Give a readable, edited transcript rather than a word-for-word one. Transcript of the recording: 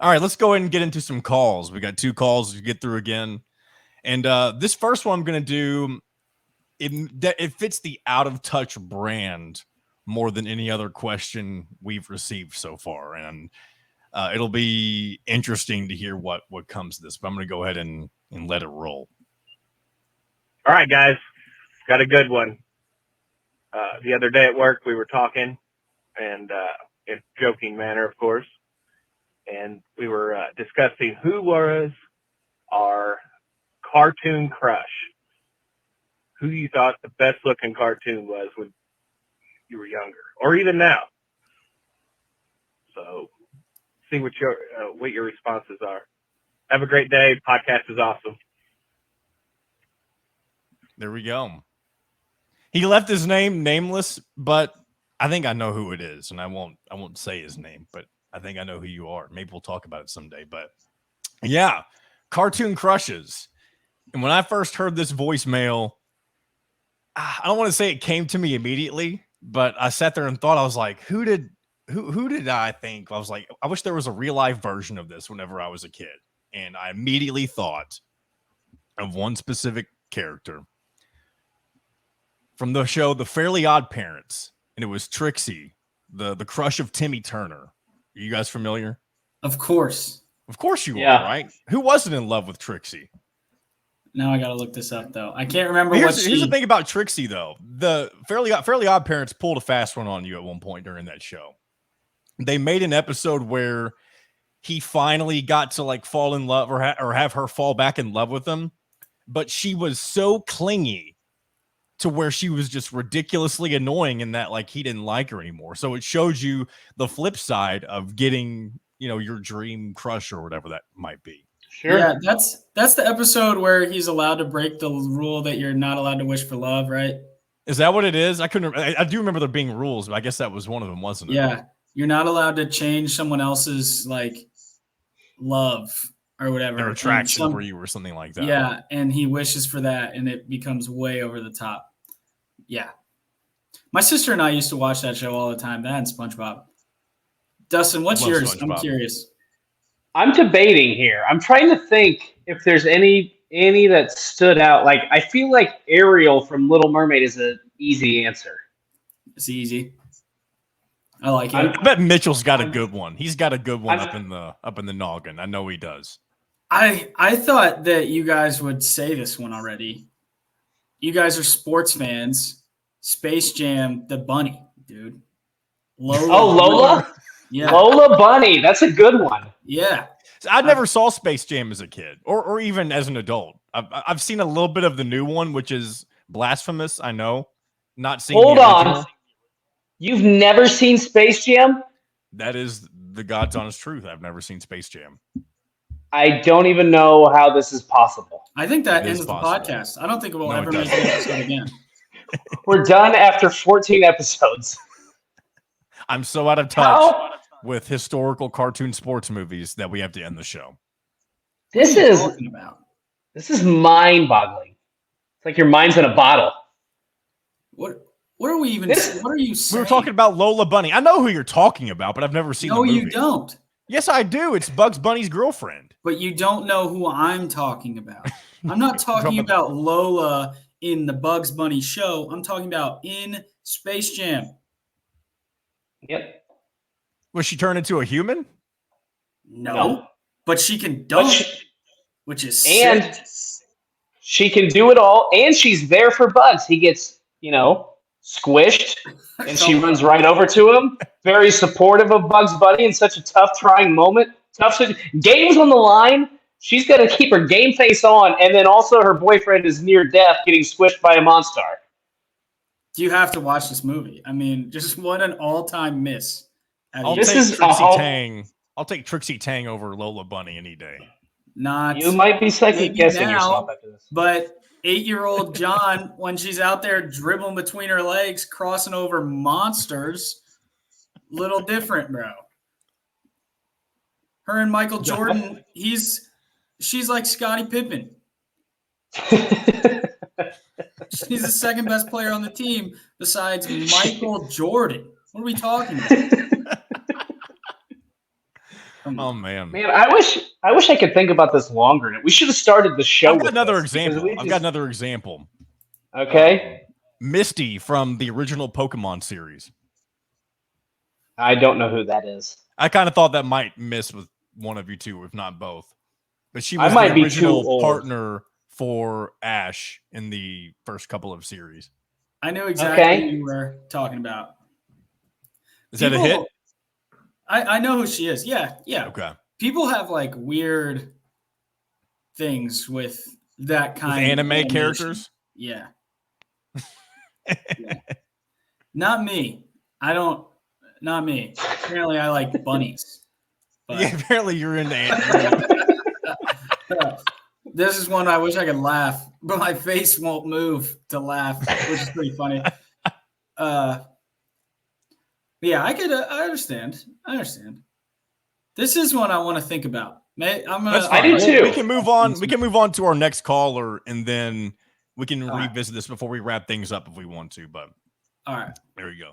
All right, let's go ahead and get into some calls. We got 2 calls to get through again. And this first one I'm going to do, it fits the Out of Touch brand more than any other question we've received so far. And it'll be interesting to hear what comes of this. But I'm going to go ahead and let it roll. All right, guys. Got a good one. The other day at work, we were talking, and in a joking manner, of course. And we were discussing who was our cartoon crush. Who you thought the best looking cartoon was when you were younger, or even now. So, see what your responses are. Have a great day. Podcast is awesome. There we go. He left his name nameless, but I think I know who it is, and I won't say his name, but I think I know who you are. Maybe we'll talk about it someday. But yeah, cartoon crushes. And when I first heard this voicemail, I don't want to say it came to me immediately, but I sat there and thought, I was like, who did I think? I was like, I wish there was a real life version of this whenever I was a kid. And I immediately thought of one specific character from the show The Fairly Odd Parents, and it was Trixie, the crush of Timmy Turner. Are you guys familiar? Of course. Of course you are, right? Who wasn't in love with Trixie? Now I got to look this up, though. I can't remember Here's the thing about Trixie, though. The Fairly Odd Parents pulled a fast one on you at one point during that show. They made an episode where he finally got to like fall in love or have her fall back in love with him, but she was so clingy to where she was just ridiculously annoying in that like he didn't like her anymore. So it shows you the flip side of getting, your dream crush or whatever that might be. Sure. Yeah, that's the episode where he's allowed to break the rule that you're not allowed to wish for love, right? Is that what it is? I do remember there being rules, but I guess that was one of them, wasn't it? Yeah. You're not allowed to change someone else's like love or whatever. Their attraction for you or something like that. Yeah, and he wishes for that, and it becomes way over the top. Yeah. My sister and I used to watch that show all the time. That and SpongeBob. Dustin, what's yours? SpongeBob. I'm curious. I'm debating here. I'm trying to think if there's any that stood out. Like, I feel like Ariel from Little Mermaid is an easy answer. It's easy. I like it. I bet Mitchell's got a good one. He's got a good one up in the noggin. I know he does. I thought that you guys would say this one already. You guys are sports fans. Space Jam, the bunny, dude. Lola? Yeah. Lola Bunny. That's a good one. Yeah. I never saw Space Jam as a kid or even as an adult. I've seen a little bit of the new one, which is blasphemous, I know. Not seeing Hold on. You've never seen Space Jam? That is the God's honest truth. I've never seen Space Jam. I don't even know how this is possible. I think that ends the podcast. I don't think we'll ever make an episode again. We're done after 14 episodes. I'm so out of touch with historical cartoon sports movies that we have to end the show. This is mind-boggling. It's like your mind's in a bottle. What are we even? What are you saying? We were talking about Lola Bunny. I know who you're talking about, but I've never seen the movie. No, you don't. Yes, I do. It's Bugs Bunny's girlfriend. But you don't know who I'm talking about. I'm not talking about Lola in the Bugs Bunny show. I'm talking about in Space Jam. Yep. Was she turned into a human? No. But she can dunk, which is sick. Sick. She can do it all, and she's there for Bugs. He gets, squished, and she runs right over to him. Very supportive of Bugs Bunny in such a tough, trying moment. Game's on the line. She's going to keep her game face on, and then also her boyfriend is near death, getting squished by a monster. You have to watch this movie. I mean, just what an all-time miss. I'll take Trixie Tang over Lola Bunny any day. You might be second guessing yourself after this. But 8-year-old John, when she's out there dribbling between her legs, crossing over monsters, little different, bro. Her and Michael Jordan, she's like Scottie Pippen. She's the second best player on the team besides Michael Jordan. What are we talking about? Oh man. Man, I wish I could think about this longer. We should have started the show. I've got with another this, because example. we I've got just- another example. Okay, Misty from the original Pokemon series. I don't know who that is. I kind of thought that might miss with one of you two, if not both. But she I was might the be too original old. partner for Ash in the first couple of series. I know exactly Okay. who you were talking about. Is that a hit? I know who she is. Yeah. Okay. People have like weird things with that With kind of anime animation. characters? Yeah. Yeah. Not me. Not me. Apparently I like bunnies. But Yeah, apparently you're into anime. this is one I wish I could laugh, but my face won't move to laugh, which is pretty funny. Yeah, I understand. I understand. This is one I want to think about. That's I fine. do too. We can move on. We can move on to our next caller, and then we can All right. revisit this before we wrap things up if we want to. But All right. there you go.